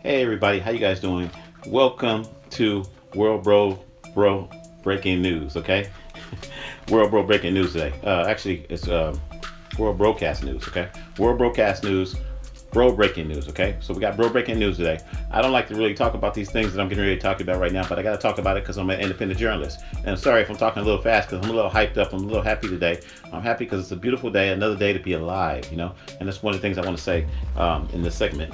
Hey everybody, how you guys doing? Welcome to World Bro Breaking News. Okay, World Bro Breaking News today. Actually, it's World Broadcast News. Okay, World Broadcast News, Bro Breaking News. Okay, so we got Bro Breaking News today. I don't like to really talk about these things that I'm getting ready to talk about right now, but I got to talk about it because I'm an independent journalist. And I'm sorry if I'm talking a little fast because I'm a little hyped up. I'm a little happy today. I'm happy because it's a beautiful day, another day to be alive. And that's one of the things I want to say in this segment.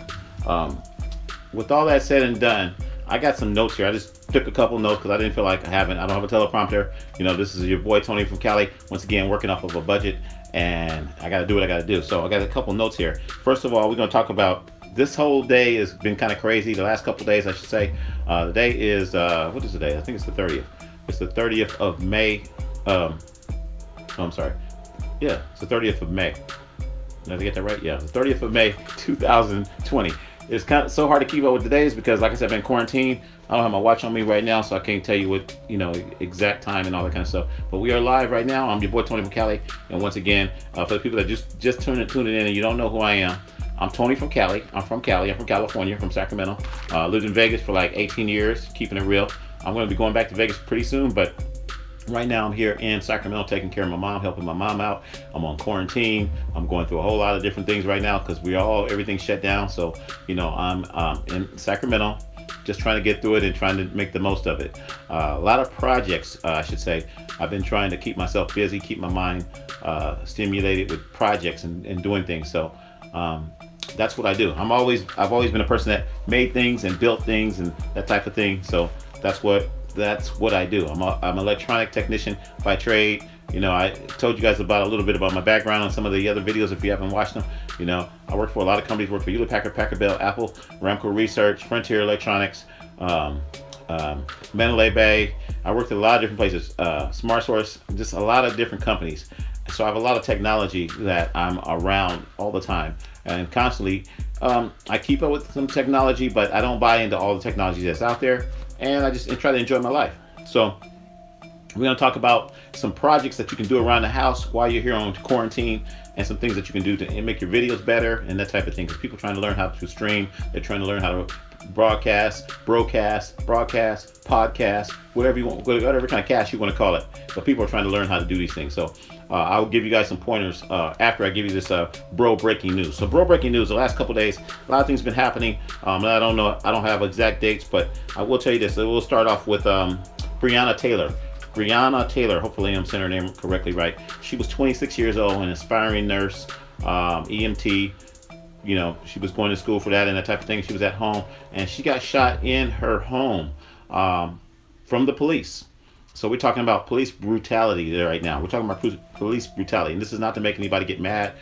With all that said and done, I got some notes here. I just took a couple notes because I didn't feel like I don't have a teleprompter. This is your boy Tony from Cali, once again working off of a budget, and I got to do what I got to do. So I got a couple notes here. First of all, we're going to talk about this whole day has been kind of crazy. The last couple days, I should say. The day is, what is the day? I think it's the 30th. It's the 30th of May. Oh, I'm sorry. Yeah, it's the 30th of May. Did I get that right? Yeah, the 30th of May, 2020. It's kind of so hard to keep up with the days because, like I said, I've been quarantined. I don't have my watch on me right now, so I can't tell you what, exact time and all that kind of stuff. But we are live right now. I'm your boy Tony from Cali, and once again, for the people that just tuned in and you don't know who I am, I'm Tony from Cali. I'm from Cali. I'm from California, from Sacramento. Lived in Vegas for like 18 years, keeping it real. I'm going to be going back to Vegas pretty soon, but right now I'm here in Sacramento taking care of my mom, helping my mom out. I'm on quarantine. I'm going through a whole lot of different things right now because everything's shut down. So, I'm in Sacramento just trying to get through it and trying to make the most of it. A lot of projects, I should say. I've been trying to keep myself busy, keep my mind stimulated with projects and doing things. So that's what I do. I've always been a person that made things and built things and that type of thing. So that's what I do. I'm an electronic technician by trade. I told you guys about a little bit about my background on some of the other videos if you haven't watched them. I work for a lot of companies. Work for Hewlett Packard, Packard Bell, Apple, Ramco Research, Frontier Electronics, Mandalay Bay. I worked at a lot of different places. Smart Source, just a lot of different companies. So I have a lot of technology that I'm around all the time and constantly. I keep up with some technology, but I don't buy into all the technology that's out there. And I just try to enjoy my life. So we're going to talk about some projects that you can do around the house while you're here on quarantine, and some things that you can do to make your videos better and that type of thing. Because people are trying to learn how to stream, they're trying to learn how to broadcast, podcast, whatever kind of cast you want to call it. But people are trying to learn how to do these things. So I'll give you guys some pointers after I give you this bro breaking news. So bro breaking news, the last couple days, a lot of things have been happening. I don't know, I don't have exact dates, but I will tell you this. So we'll start off with Breonna Taylor. Breonna Taylor, hopefully I'm saying her name correctly right. She was 26 years old, an aspiring nurse, EMT. She was going to school for that and that type of thing. She was at home and she got shot in her home from the police. So we're talking about police brutality there right now. We're talking about police brutality. And this is not to make anybody get mad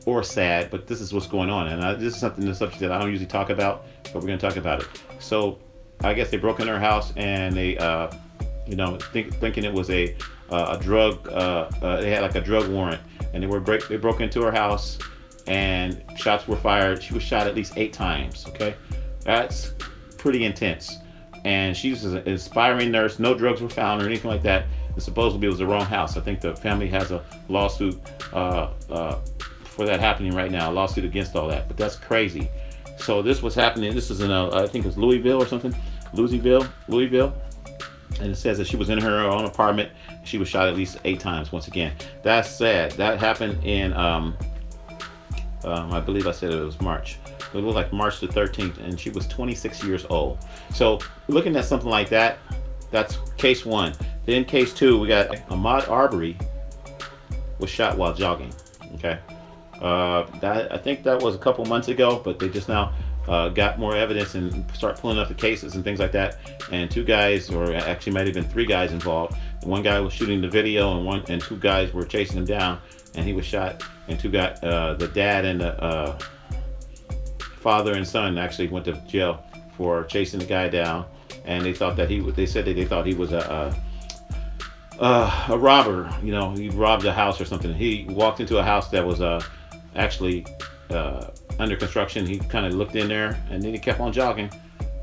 or sad, but this is what's going on. And this is the subject that I don't usually talk about, but we're going to talk about it. So I guess they broke in her house and they, thinking it was a drug, they had like a drug warrant, and they broke into her house and shots were fired. She was shot at least 8 times. Okay, that's pretty intense. And she's an aspiring nurse. No drugs were found or anything like that. And supposedly it was the wrong house. I think the family has a lawsuit for that happening right now. A lawsuit against all that. But that's crazy. So this was happening. This is in I think it's Louisville or something. Louisville. And it says that she was in her own apartment. She was shot at least 8 times. Once again, that's sad. That happened in I believe I said it was March. It was like March the 13th, and she was 26 years old. So looking at something like that, that's case 1. Then case 2, we got Ahmaud Arbery was shot while jogging. Okay, I think that was a couple months ago, but they just now got more evidence and start pulling up the cases and things like that. And 2 guys, or actually might have been 3 guys involved. One guy was shooting the video, and 2 guys were chasing him down, and he was shot. And 2 got the dad and the father and son actually went to jail for chasing the guy down. And they thought that they said that they thought he was a robber. He robbed a house or something. He walked into a house that was actually under construction. He kind of looked in there, and then he kept on jogging,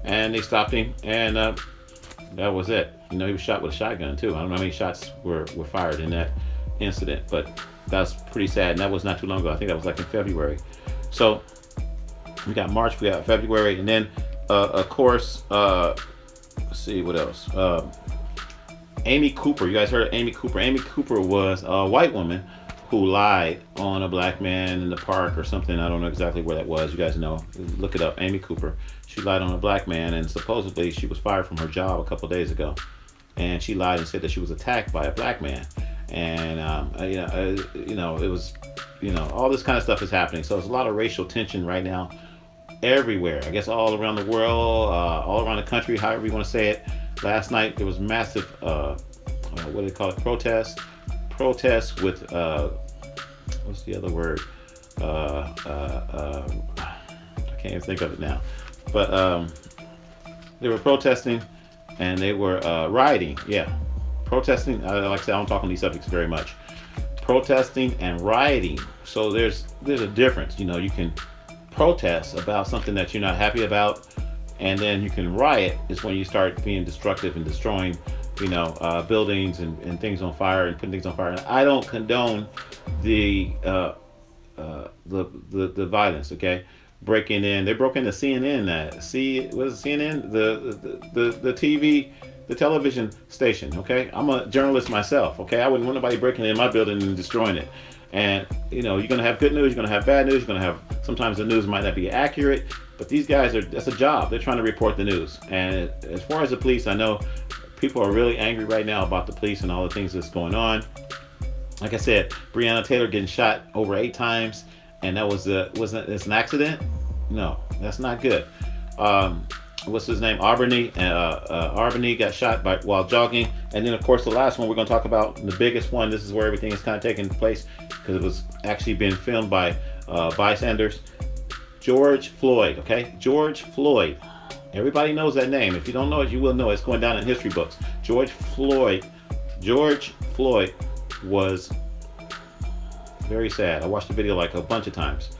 and they stopped him, and that was it. He was shot with a shotgun too. I don't know how many shots were fired in that incident, but that's pretty sad. And that was not too long ago. I think that was like in February. So we got March, we got February, and then Of course, let's see what else. Amy Cooper. You guys heard of Amy Cooper? Amy Cooper was a white woman who lied on a black man in the park or something. I don't know exactly where that was. You guys know. Look it up. Amy Cooper. She lied on a black man, and supposedly she was fired from her job a couple days ago. And she lied and said that she was attacked by a black man. And it was, all this kind of stuff is happening. So there's a lot of racial tension right now, everywhere. I guess all around the world, all around the country, however you want to say it. Last night there was massive, what do they call it? Protests with, what's the other word? I can't even think of it now. But they were protesting and they were rioting. Yeah, protesting. Like I said, I don't talk on these subjects very much. Protesting and rioting. So there's a difference. You can protest about something that you're not happy about, and then you can riot is when you start being destructive and destroying, buildings and things on fire and putting things on fire. And I don't condone the violence. Okay, breaking in. They broke into CNN. What is it, CNN? The TV, the television station. Okay, I'm a journalist myself. Okay, I wouldn't want nobody breaking in my building and destroying it. And you're gonna have good news, you're gonna have bad news, you're gonna have, sometimes the news might not be accurate, but these guys that's a job. They're trying to report the news. And as far as the police, I know people are really angry right now about the police and all the things that's going on. Like I said, Breonna Taylor getting shot over 8 times, and that was it's an accident? No, that's not good. What's his name? Arbery got shot while jogging. And then of course the last one we're going to talk about, the biggest one. This is where everything is kind of taking place because it was actually being filmed by bystanders. George Floyd. Okay, George Floyd. Everybody knows that name. If you don't know it, you will know it. It's going down in history books. George Floyd was very sad. I watched the video like a bunch of times.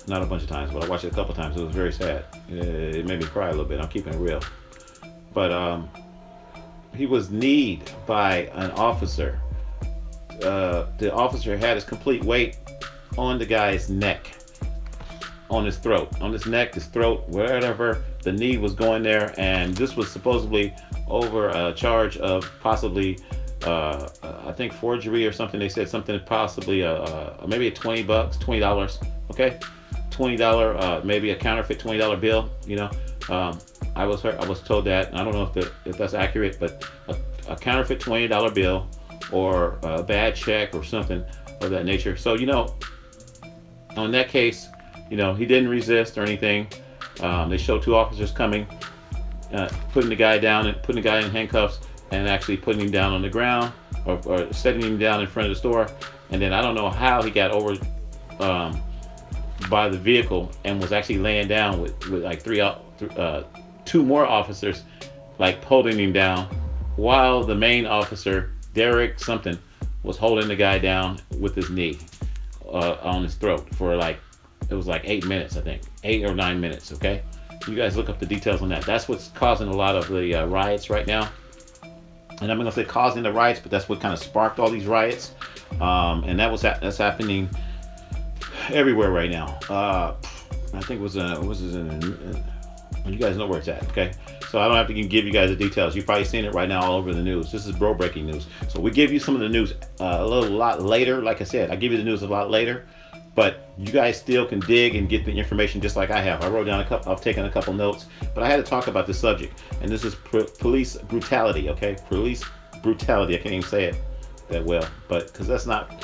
Not a bunch of times, but I watched it a couple of times. It was very sad. It made me cry a little bit. I'm keeping it real. But he was kneed by an officer. The officer had his complete weight on the guy's neck, on his throat, on his neck, his throat, wherever the knee was going there. And this was supposedly over a charge of possibly, I think forgery or something. They said something possibly maybe $20. Okay. $20, maybe a counterfeit $20 bill. I was told that. I don't know if that's accurate, but a counterfeit $20 bill or a bad check or something of that nature. So on that case, he didn't resist or anything. They showed 2 officers coming, putting the guy down and putting the guy in handcuffs and actually putting him down on the ground or setting him down in front of the store. And then I don't know how he got over by the vehicle and was actually laying down with like 2 more officers like holding him down, while the main officer, Derek something, was holding the guy down with his knee on his throat for it was like 8 minutes, I think 8 or 9 minutes. Okay, you guys look up the details on that. That's what's causing a lot of the riots right now. And I'm gonna say causing the riots, but that's what kind of sparked all these riots. And that's happening everywhere right now. I think you guys know where it's at. Okay, so I don't have to give you guys the details. You've probably seen it right now all over the news. This is bro breaking news. So we give you some of the news a lot later. Like I said, I give you the news a lot later, but you guys still can dig and get the information just like I have. I wrote down I've taken a couple notes, but I had to talk about this subject, and this is police brutality. Okay, police brutality. I can't even say it that well, but because that's not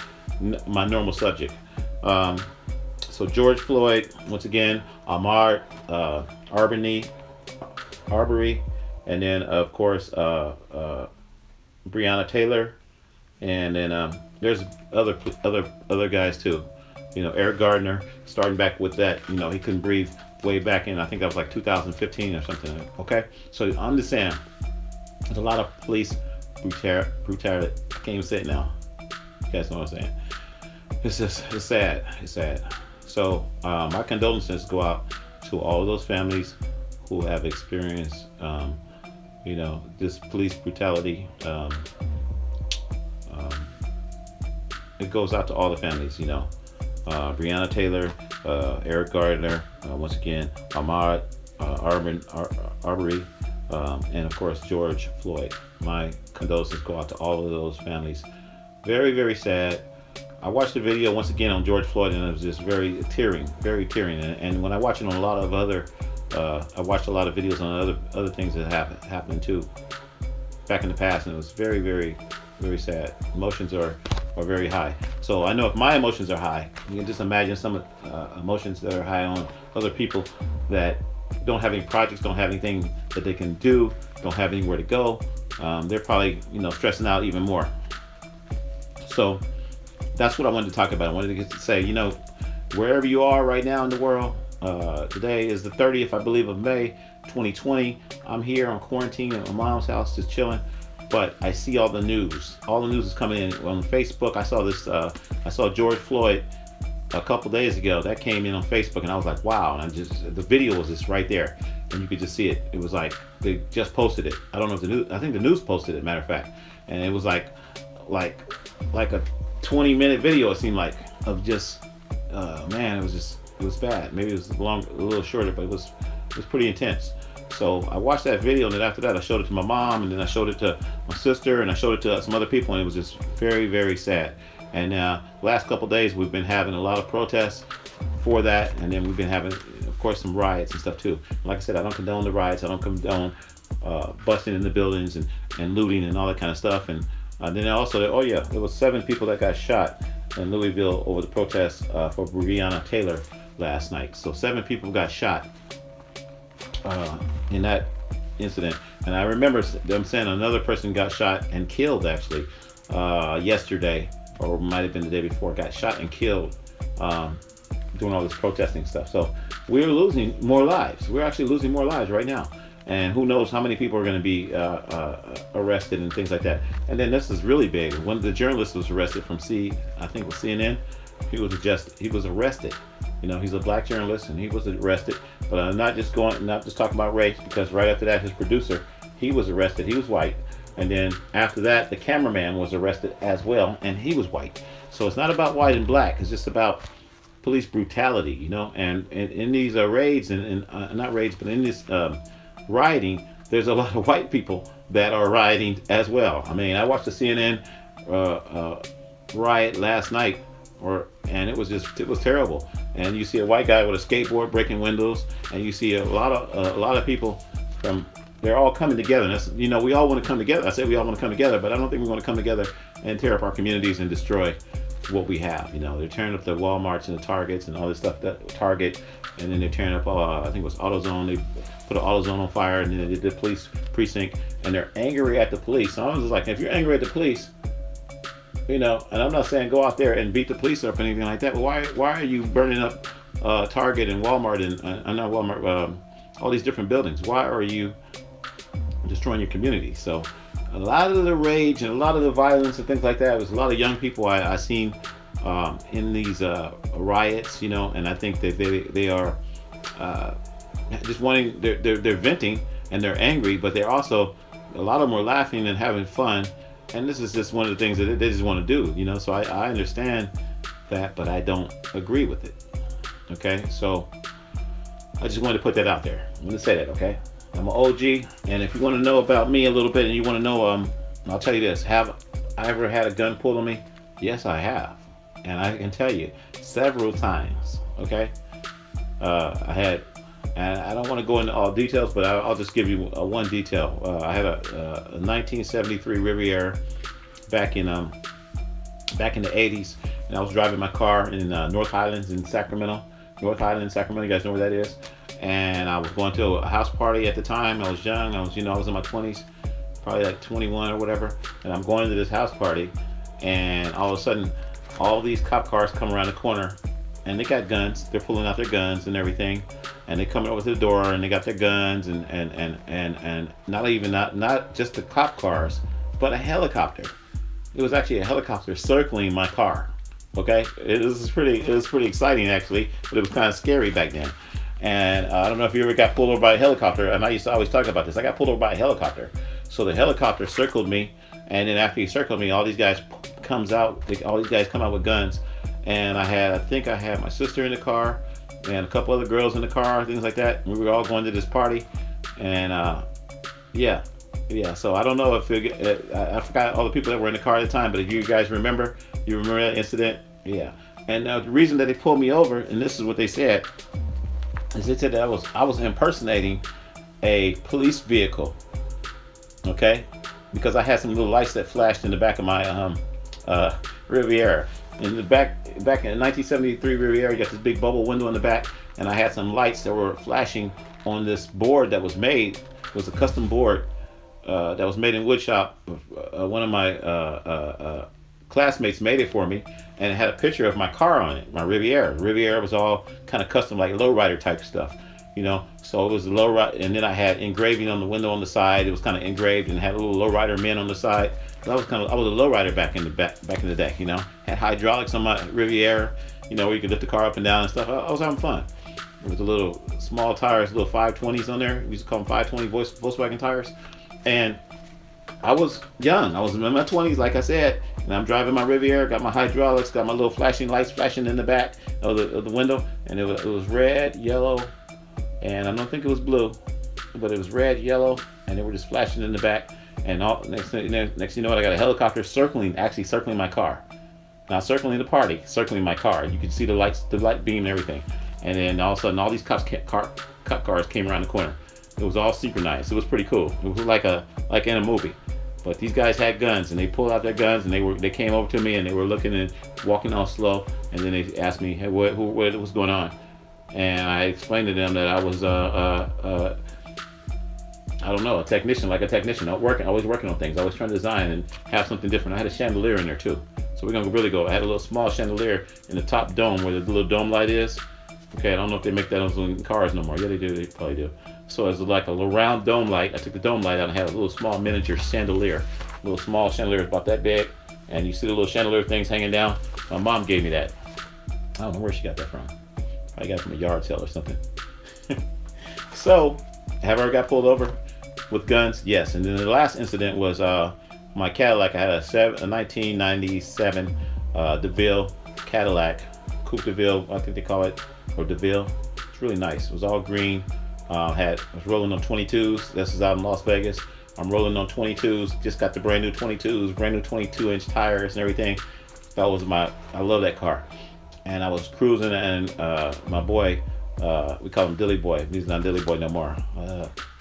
my normal subject. So George Floyd, once again, Ahmaud Arbery, and then of course Breonna Taylor, and then there's other guys too. Eric Gardner, starting back with that. He couldn't breathe way back in, I think that was like 2015 or something. Okay, so I'm just saying there's a lot of police brutality. I can't even say it now. You guys know what I'm saying. It's sad. It's sad. So my condolences go out to all of those families who have experienced, this police brutality. It goes out to all the families. Breonna Taylor, Eric Gardner, once again, Ahmaud Arbery, and of course George Floyd. My condolences go out to all of those families. Very, very sad. I watched the video once again on George Floyd, and it was just very tearing. And when I watch it on a lot of other, I watched a lot of videos on other things that happened too back in the past, and it was very, very, very sad. Emotions are very high. So I know if my emotions are high, you can just imagine some emotions that are high on other people that don't have any projects, don't have anything that they can do, don't have anywhere to go. They're probably, stressing out even more. So that's what I wanted to talk about. I wanted to say, wherever you are right now in the world, today is the 30th, I believe, of May 2020. I'm here on quarantine at my mom's house, just chilling. But I see all the news. All the news is coming in on Facebook. I saw this. I saw George Floyd a couple days ago. That came in on Facebook, and I was like, wow. And the video was just right there, and you could just see it. It was like they just posted it. I don't know if the news. I think the news posted it. Matter of fact, and it was like a 20-minute video. It seemed like of just man. It was bad. Maybe it was a little shorter, but it was pretty intense. So I watched that video, and then after that I showed it to my mom, and then I showed it to my sister, and I showed it to some other people, and it was just very, very sad. And last couple days we've been having a lot of protests for that, and then we've been having, of course, some riots and stuff too. Like I said, I don't condone the riots. I don't condone busting in the buildings and looting and all that kind of stuff. And then also, there was 7 people that got shot in Louisville over the protest for Breonna Taylor last night. So 7 people got shot in that incident. And I remember them saying another person got shot and killed actually yesterday, or might have been the day before, got shot and killed doing all this protesting stuff. So we're losing more lives. We're actually losing more lives right now. And who knows how many people are going to be arrested and things like that. And then this is really big. One of the journalists was arrested from I think it was CNN. He was arrested. He's a black journalist, and he was arrested. But I'm not just talking about race, because right after that, his producer, he was arrested. He was white. And then after that, the cameraman was arrested as well, and he was white. So it's not about white and black. It's just about police brutality, And in these raids, and not raids, but in this rioting, there's a lot of white people that are rioting as well. I mean, I watched the CNN riot last night, and it was terrible. And you see a white guy with a skateboard breaking windows, and you see a lot of people they're all coming together. And that's, we all want to come together. I say we all want to come together, but I don't think we want to come together and tear up our communities and destroy what we have. They're tearing up the Walmarts and the Targets and all this stuff, Target, and then they're tearing up, I think it was AutoZone. They put an AutoZone on fire, and then they did the police precinct, and they're angry at the police. So I was just like, if you're angry at the police, and I'm not saying go out there and beat the police up or anything like that, but why are you burning up Target and Walmart and not Walmart, all these different buildings? Why are you destroying your community? So a lot of the rage and a lot of the violence and things like that, was a lot of young people I seen in these riots, and I think that they are just wanting, they're venting, and they're angry, but they're also, a lot of them are laughing and having fun. And this is just one of the things that they just want to do, So I understand that, but I don't agree with it. Okay, so I just wanted to put that out there. I'm going to say that, okay? I'm an OG, and if you want to know about me a little bit, and you want to know, I'll tell you this: have I ever had a gun pulled on me? Yes, I have, and I can tell you several times. Okay, I had, and I don't want to go into all details, but I'll just give you one detail. I had a 1973 Riviera back in the 80s, and I was driving my car in North Highlands in Sacramento. North Highlands in Sacramento, you guys know where that is? And I was going to a house party at the time. I was young. I was in my 20s, probably like 21 or whatever. And I'm going to this house party, and all of a sudden, all these cop cars come around the corner, and they got guns. They're pulling out their guns and everything, and they're coming over to the door, and they got their guns, and not just the cop cars, but a helicopter. It was actually a helicopter circling my car. Okay, it was pretty exciting actually, but it was kind of scary back then. And I don't know if you ever got pulled over by a helicopter. And I used to always talk about this. I got pulled over by a helicopter. So the helicopter circled me, and then after he circled me, all these guys come out with guns. And I think I had my sister in the car, and a couple other girls in the car, things like that. We were all going to this party, and yeah, yeah. So I don't know if I forgot all the people that were in the car at the time, but if you guys remember, you remember that incident, yeah. And the reason that they pulled me over, and this is what they said, is they said that I was impersonating a police vehicle, okay, because I had some little lights that flashed in the back of my Riviera. In the back in 1973 Riviera, you got this big bubble window in the back, and I had some lights that were flashing on this board that was made. It was a custom board that was made in woodshop. One of my classmates made it for me, and it had a picture of my car on it, my Riviera. Riviera was all kind of custom, like lowrider type stuff, you know. So it was a lowrider, and then I had engraving on the window on the side. It was kind of engraved and had a little lowrider men on the side. I was a lowrider back in the day, you know. Had hydraulics on my Riviera, you know, where you could lift the car up and down and stuff. I was having fun. There was a little small tires, little 520s on there. We used to call them 520 Volkswagen tires. And I was young. I was in my 20s, like I said, and I'm driving my Riviera, got my hydraulics, got my little flashing lights flashing in the back of the window, and it was red, yellow, and I don't think it was blue, but it was red, yellow, and they were just flashing in the back. And next thing you know what, I got a helicopter circling my car. Not circling the party, circling my car. You could see the lights, the light beam and everything. And then all of a sudden, all these cop cars came around the corner. It was all synchronized. It was pretty cool. It was like in a movie. But these guys had guns, and they pulled out their guns, and they came over to me, and they were looking and walking all slow. And then they asked me, hey, what was going on? And I explained to them that I was I don't know, a technician. Always working on things. I was trying to design and have something different. I had a chandelier in there too. So we're gonna really go. I had a little small chandelier in the top dome where the little dome light is. Okay, I don't know if they make that on cars no more. Yeah, they do. They probably do. So it's like a little round dome light. I took the dome light out and had a little small miniature chandelier. A little small chandelier about that big. And you see the little chandelier things hanging down? My mom gave me that. I don't know where she got that from. Probably got it from a yard sale or something. So, have I ever got pulled over with guns? Yes. And then the last incident was my Cadillac. I had a 1997 DeVille Cadillac, Coupe DeVille, I think they call it, or DeVille. It's really nice. It was all green. I was rolling on 22s. This is out in Las Vegas. I'm rolling on 22s. Just got the brand new 22s, brand new 22-inch tires and everything. I love that car. And I was cruising, and my boy, we call him Dilly Boy. He's not Dilly Boy no more.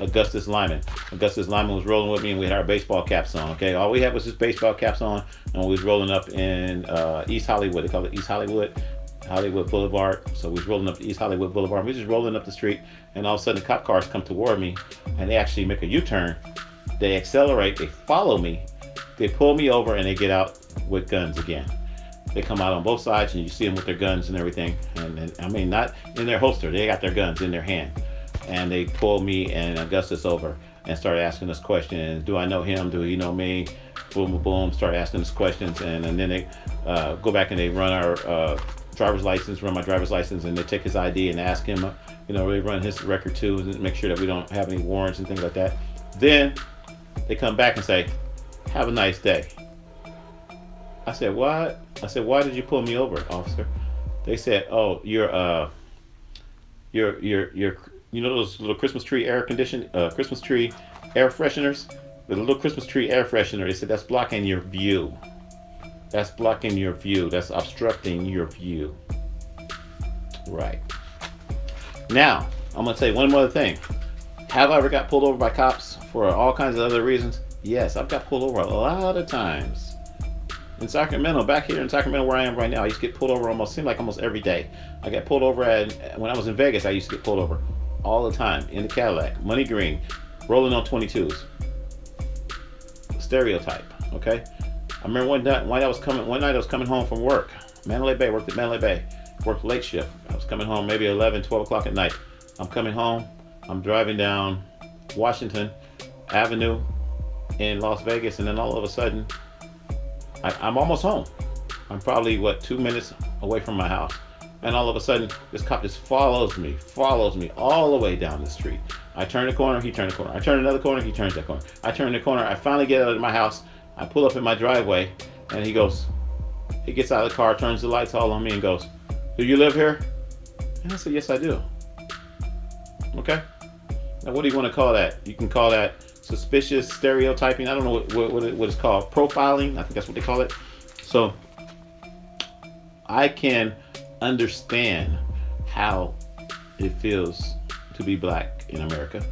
Augustus Lyman. Augustus Lyman was rolling with me, and we had our baseball caps on. Okay, all we had was just baseball caps on, and we was rolling up in East Hollywood. They call it East Hollywood Boulevard. So we was rolling up East Hollywood Boulevard. We was just rolling up the street, and all of a sudden the cop cars come toward me, and they actually make a U-turn. They accelerate. They follow me. They pull me over, and they get out with guns again. They come out on both sides, and you see them with their guns and everything. And I mean, not in their holster. They got their guns in their hand. And they pulled me and Augustus over and started asking us questions. Do I know him? Do he know me? Boom, boom, boom. Start asking us questions. And then they go back and they run our driver's license, run my driver's license, and they take his ID and ask him, they run his record too, and make sure that we don't have any warrants and things like that. Then they come back and say, have a nice day. I said, what? I said, why did you pull me over, officer? They said, oh, you're those little Christmas tree Christmas tree air fresheners? The little Christmas tree air freshener. They said, that's blocking your view. That's blocking your view. That's obstructing your view. Right. Now, I'm going to tell you one more thing. Have I ever got pulled over by cops for all kinds of other reasons? Yes, I've got pulled over a lot of times. In Sacramento, back here in Sacramento where I am right now, I used to get pulled over almost every day. I got pulled over when I was in Vegas, I used to get pulled over all the time in the Cadillac, money green, rolling on 22s. Stereotype, okay? I remember one night I was coming home from work. Mandalay Bay, worked at Mandalay Bay, worked late shift. I was coming home maybe 11, 12 o'clock at night. I'm coming home, I'm driving down Washington Avenue in Las Vegas, and then all of a sudden, I'm almost home. I'm probably, 2 minutes away from my house. And all of a sudden, this cop just follows me all the way down the street. I turn the corner, he turns the corner. I turn another corner, he turns that corner. I turn the corner, I finally get out of my house. I pull up in my driveway, and he gets out of the car, turns the lights all on me and goes, do you live here? And I said, yes, I do. Okay. Now, what do you want to call that? You can call that suspicious stereotyping. I don't know what it's called. Profiling. I think that's what they call it. So I can understand how it feels to be black in America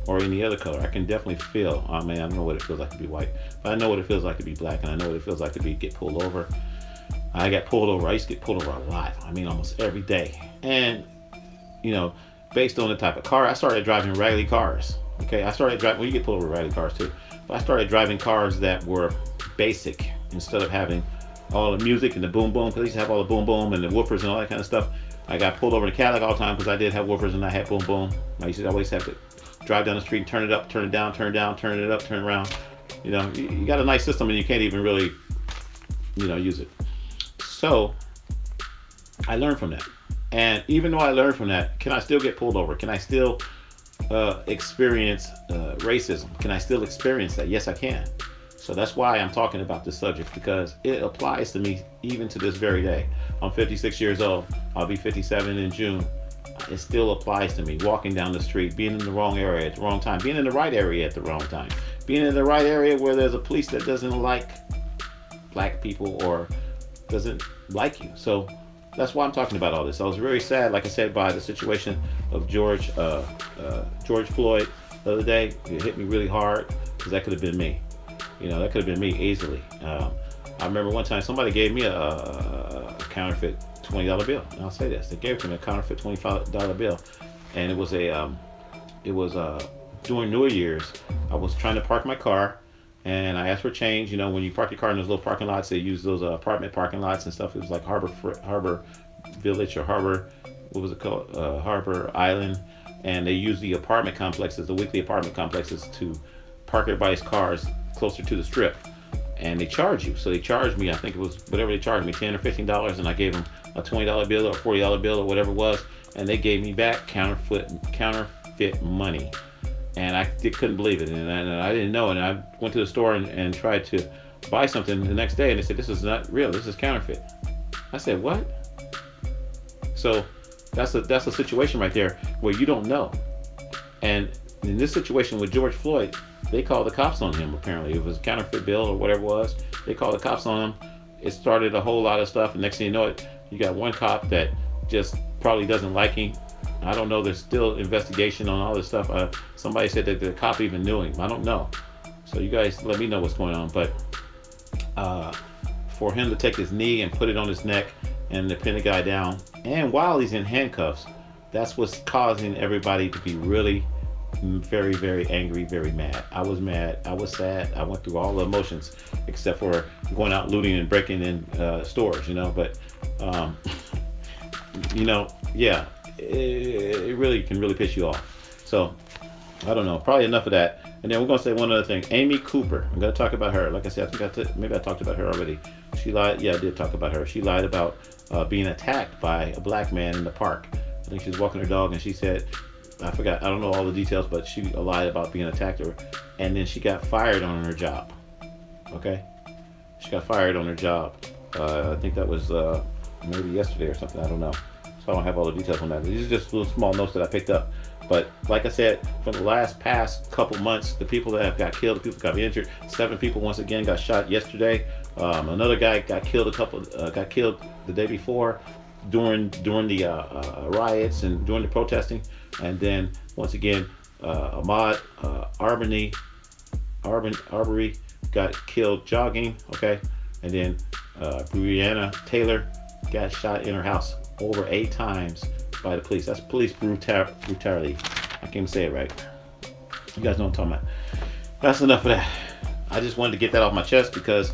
or any other color. I can definitely feel, oh man, I don't know what it feels like to be white, but I know what it feels like to be black, and I know what it feels like to get pulled over. I got pulled over. I used to get pulled over a lot. I mean, almost every day. And, you know, based on the type of car, I started driving raggedy cars. Okay, I started driving, well, you get pulled over raggedy cars too, but I started driving cars that were basic instead of having all the music and the boom boom, because I used to have all the boom boom and the woofers and all that kind of stuff. I got pulled over in a Cadillac all the time because I did have woofers and I had boom boom. I used to always have to drive down the street and turn it up, turn it down, turn it down, turn it up, turn it around. You know, you got a nice system and you can't even really, you know, use it. So I learned from that. And even though I learned from that, can I still get pulled over? Can I still experience racism? Can I still experience that? Yes, I can. So that's why I'm talking about this subject, because it applies to me even to this very day. I'm 56 years old. I'll be 57 in June. It still applies to me. Walking down the street, being in the wrong area at the wrong time, being in the right area at the wrong time, being in the right area where there's a police that doesn't like black people or doesn't like you. So that's why I'm talking about all this. I was very sad, like I said, by the situation of George Floyd the other day. It hit me really hard because that could have been me. You know, that could have been me easily. I remember one time somebody gave me a counterfeit $20 bill. And I'll say this: they gave it to me, a counterfeit $25 bill, and it was during New Year's. I was trying to park my car, and I asked for change. You know, when you park your car in those little parking lots, they use those apartment parking lots and stuff. It was like Harbor Village or Harbor, what was it called? Harbor Island, and they use the apartment complexes, the weekly apartment complexes, to park everybody's cars closer to the strip. And they charge you. So they charged me, I think it was whatever they charged me, $10 or $15, and I gave them a $20 bill or $40 bill or whatever it was, and they gave me back counterfeit money. And I couldn't believe it, and I didn't know, and I went to the store and tried to buy something the next day, and they said, this is not real, this is counterfeit. I said, what? So that's a situation right there where you don't know. And in this situation with George Floyd, they called the cops on him. Apparently it was a counterfeit bill or whatever it was. They called the cops on him. It started a whole lot of stuff, and next thing you know it, you got one cop that just probably doesn't like him. I don't know, there's still investigation on all this stuff. Somebody said that the cop even knew him. I don't know. So you guys let me know what's going on. But for him to take his knee and put it on his neck and to pin the guy down, and while he's in handcuffs, that's what's causing everybody to be really very, very angry, very mad. I was mad, I was sad, I went through all the emotions except for going out looting and breaking in stores, you know. But you know, yeah, it really can really piss you off. So I don't know, probably enough of that. And then we're gonna say one other thing. Amy Cooper, I'm gonna talk about her. Like I said, I think maybe I talked about her already. She lied. Yeah, I did talk about her. She lied about being attacked by a black man in the park. I think she was walking her dog, and she said, I forgot, I don't know all the details, but she lied about being attacked, and then she got fired on her job. Okay, she got fired on her job. I think that was maybe yesterday or something. I don't know. So I don't have all the details on that. These are just little small notes that I picked up. But like I said, for the past couple months, the people that have got killed, the people that got injured, 7 people once again got shot yesterday. Another guy got killed got killed the day before during the riots and during the protesting. And then once again, Ahmaud Arbery got killed jogging. Okay, and then Breonna Taylor got shot in her house over 8 times by the police. That's police brutality. I can't even say it right. You guys know what I'm talking about. That's enough of that. I just wanted to get that off my chest because,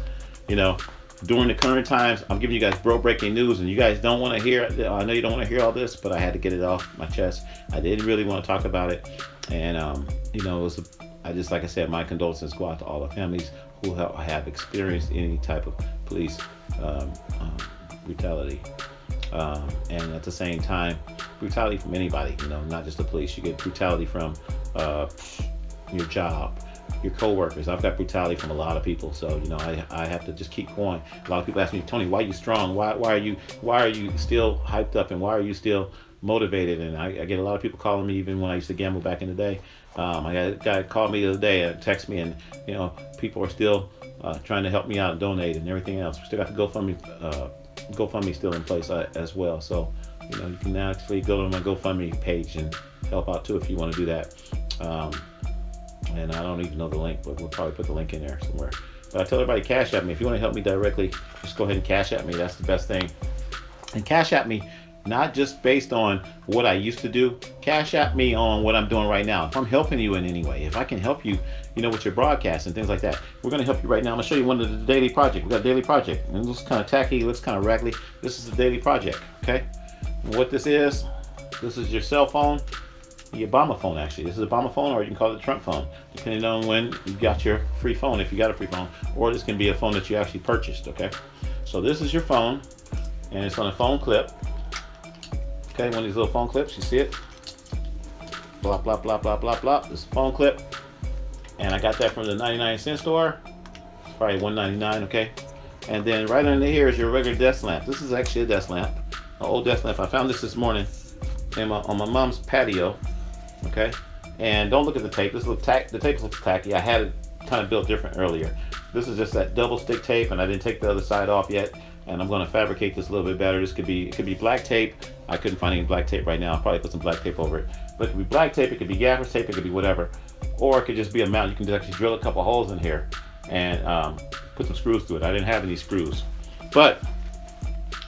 you know, during the current times, I'm giving you guys breaking news, and you guys don't want to hear it. I know you don't want to hear all this, but I had to get it off my chest. I didn't really want to talk about it, and you know, like I said, my condolences go out to all the families who have experienced any type of police brutality, and at the same time, brutality from anybody. You know, not just the police. You get brutality from your job, your co-workers. I've got brutality from a lot of people, so you know, I have to just keep going. A lot of people ask me, Tony, why are you strong? Why are you still hyped up, and why are you still motivated, and I get a lot of people calling me even when I used to gamble back in the day. I got a guy called me the other day and text me, and people are still trying to help me out and donate and everything else. We still got the GoFundMe still in place as well. So you can actually go to my GoFundMe page and help out too if you want to do that. And I don't even know the link, but we'll probably put the link in there somewhere. But I tell everybody, Cash App me. If you want to help me directly, just go ahead and Cash App me. That's the best thing. And Cash App me, not just based on what I used to do. Cash App me on what I'm doing right now. If I'm helping you in any way, if I can help you, with your broadcast and things like that, we're going to help you right now. I'm going to show you one of the daily project. We got a daily project, and it looks kind of tacky, looks kind of raggedy. This is a daily project, okay? And what this is your cell phone. Your Obama phone, actually. This is a Obama phone, or you can call it a Trump phone, depending on when you got your free phone, if you got a free phone, or this can be a phone that you actually purchased, okay? So this is your phone, and it's on a phone clip. Okay, one of these little phone clips, you see it? Blah, blah, blah, blah, blah, blah. This is a phone clip, and I got that from the 99-cent store. It's probably $1.99, okay? And then right under here is your regular desk lamp. This is actually a desk lamp, an old desk lamp. I found this morning on my mom's patio. Okay, and don't look at the tape. The tape looks tacky. I had it kind of built different earlier. This is just that double stick tape, and I didn't take the other side off yet. And I'm going to fabricate this a little bit better. This it could be black tape. I couldn't find any black tape right now. I'll probably put some black tape over it. But it could be black tape. It could be gaffer's tape. It could be whatever, or it could just be a mount. You can actually drill a couple holes in here and put some screws through it. I didn't have any screws, but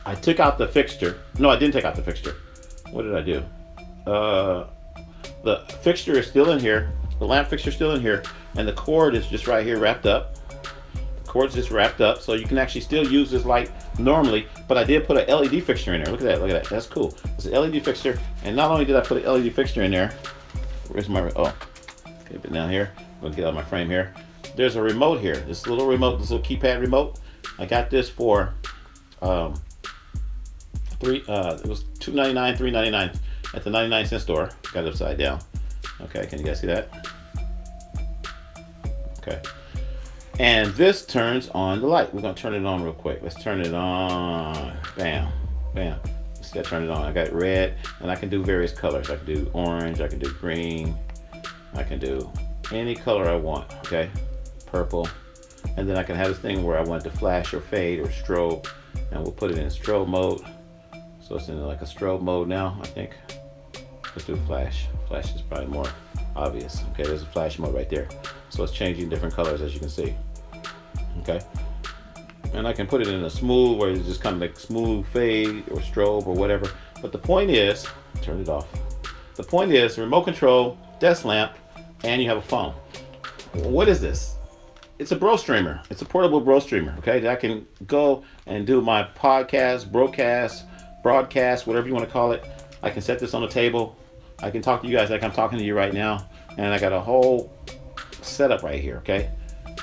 I took out the fixture. No, I didn't take out the fixture. What did I do? The fixture is still in here. The lamp fixture is still in here, and the cord is just right here wrapped up. The cord's just wrapped up, so you can actually still use this light normally, but I did put an LED fixture in there. Look at that, look at that. That's cool. It's an LED fixture, and not only did I put an LED fixture in there, where's my, oh, okay, but down here, I'm gonna get out of my frame here. There's a remote here, this little remote, this little keypad remote. I got this for, it was $2.99, $3.99 at the 99-cent store. Got it upside down. Okay, can you guys see that? Okay. And this turns on the light. We're gonna turn it on real quick. Let's turn it on. Bam, bam. Let's get turn it on. I got it red, and I can do various colors. I can do orange, I can do green, I can do any color I want, okay? Purple. And then I can have this thing where I want it to flash or fade or strobe, and we'll put it in strobe mode. So it's in like a strobe mode now, I think. Let's do flash. Flash is probably more obvious. Okay, there's a flash mode right there. So it's changing different colors, as you can see. Okay, and I can put it in a smooth, where it's just kind of like smooth fade or strobe or whatever. But the point is, turn it off. The point is, remote control, desk lamp, and you have a phone. What is this? It's a bro streamer. It's a portable bro streamer. Okay, that I can go and do my podcast, broadcast, whatever you want to call it. I can set this on the table. I can talk to you guys like I'm talking to you right now, and I got a whole setup right here. Okay,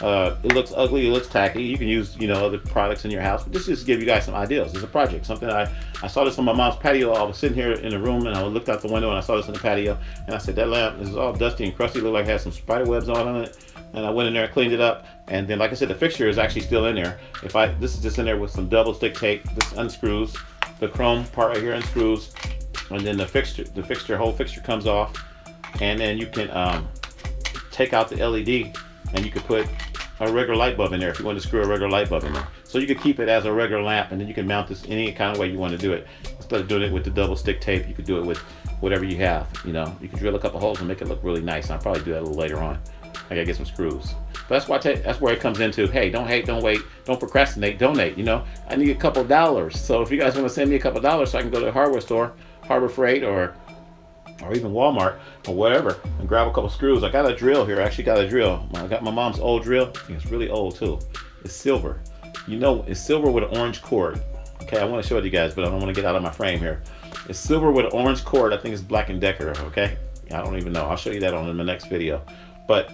it looks ugly, it looks tacky. You can use other products in your house, but this is to give you guys some ideas. It's a project, something I saw this on my mom's patio. I was sitting here in the room, and I looked out the window, and I saw this in the patio, and I said, that lamp is all dusty and crusty. It looked like it had some spider webs on it. And I went in there and cleaned it up, and then, like I said, the fixture is actually still in there. This is just in there with some double stick tape. This unscrews. The chrome part right here unscrews, and then the whole fixture comes off, and then you can take out the LED, and you could put a regular light bulb in there if you want to screw a regular light bulb in there. So you could keep it as a regular lamp, and then you can mount this any kind of way you want to do it. Instead of doing it with the double stick tape, you could do it with whatever you have. You can drill a couple holes and make it look really nice. And I'll probably do that a little later on. I gotta get some screws. But that's where it comes into, hey, don't hate, don't wait, don't procrastinate, donate. I need a couple dollars. So if you guys want to send me a couple dollars so I can go to the hardware store, Harbor Freight, or even Walmart or whatever, and grab a couple screws. I got a drill here. I actually got a drill. I got my mom's old drill. It's really old too. It's silver. It's silver with an orange cord. Okay, I want to show it to you guys, but I don't want to get out of my frame here. It's silver with an orange cord. I think it's Black & Decker. Okay, I don't even know. I'll show you that in the next video. But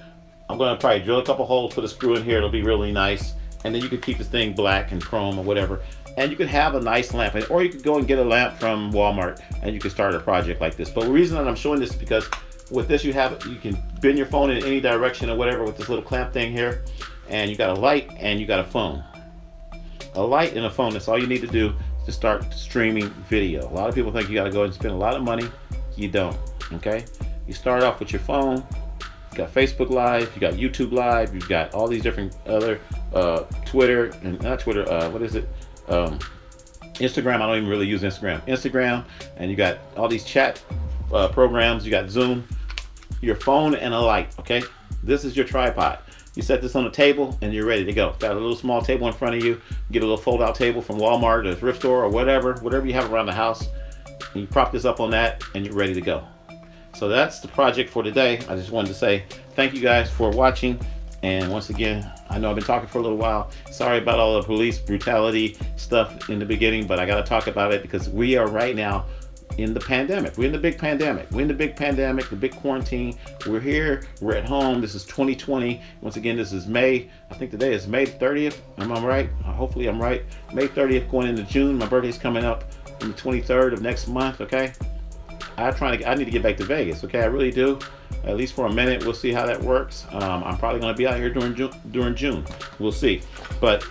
I'm going to probably drill a couple holes, put a screw in here. It'll be really nice. And then you could keep this thing black and chrome or whatever. And you could have a nice lamp. Or you could go and get a lamp from Walmart, and you can start a project like this. But the reason that I'm showing this is because with this you can bend your phone in any direction or whatever with this little clamp thing here. And you got a light and you got a phone. A light and a phone. That's all you need to do. to start streaming video. A lot of people think you got to go and spend a lot of money. You don't. Okay, you start off with your phone. You got Facebook Live, you got YouTube Live, you've got all these different other Twitter, and not Twitter, what is it? Instagram. I don't even really use Instagram, and you got all these chat programs. You got Zoom, your phone, and a light. Okay, this is your tripod. You set this on the table and you're ready to go. Got a little small table in front of you. Get a little fold-out table from Walmart or thrift store or whatever you have around the house. And you prop this up on that and you're ready to go. So that's the project for today. I just wanted to say thank you guys for watching. And once again, I know I've been talking for a little while. Sorry about all the police brutality stuff in the beginning, but I got to talk about it because we are right now in the pandemic. We're in the big pandemic. We're in the big pandemic, the big quarantine. We're here. We're at home. This is 2020. Once again, this is May. I think today is May 30th. Am I right? Hopefully I'm right. May 30th going into June. My birthday's coming up on the 23rd of next month. Okay. I need to get back to Vegas. Okay. I really do. At least for a minute. We'll see how that works. I'm probably going to be out here during June. We'll see. But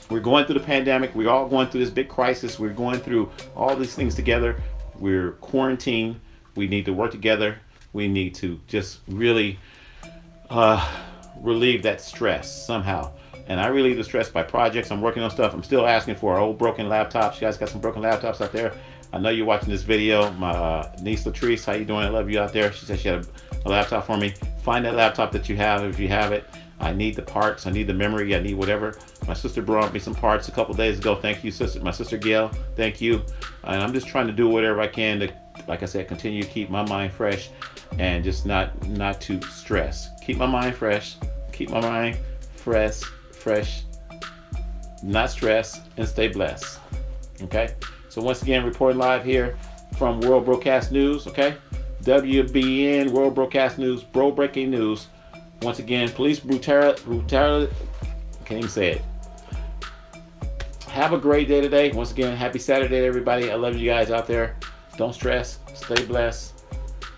we're going through the pandemic. We're all going through this big crisis. We're going through all these things together. We're quarantined. We need to work together. We need to just really relieve that stress somehow. And I relieve the stress by projects. I'm working on stuff. I'm still asking for old broken laptops. You guys got some broken laptops out there? I know you're watching this video. My niece Latrice, how you doing? I love you out there. She said she had a laptop for me. Find that laptop that you have if you have it. I need the parts. I need the memory. I need whatever. My sister brought me some parts a couple days ago. Thank you, sister. My sister Gail. Thank you. And I'm just trying to do whatever I can to, like I said, continue to keep my mind fresh and just not to stress. Keep my mind fresh. Keep my mind fresh, not stress, and stay blessed. Okay. So once again, reporting live here from World Broadcast News. Okay. WBN World Broadcast News. Bro breaking news. Once again, police brutality, can't even say it. Have a great day today. Once again, happy Saturday, everybody. I love you guys out there. Don't stress, stay blessed.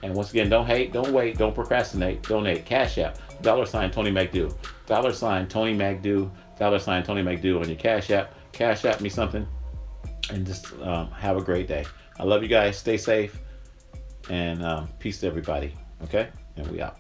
And once again, don't hate, don't wait, don't procrastinate, donate. Cash App, $ Tony McDew. $ Tony McDew, $ Tony McDew on your Cash App. Cash App me something. And just have a great day. I love you guys. Stay safe. And peace to everybody. Okay? And we out.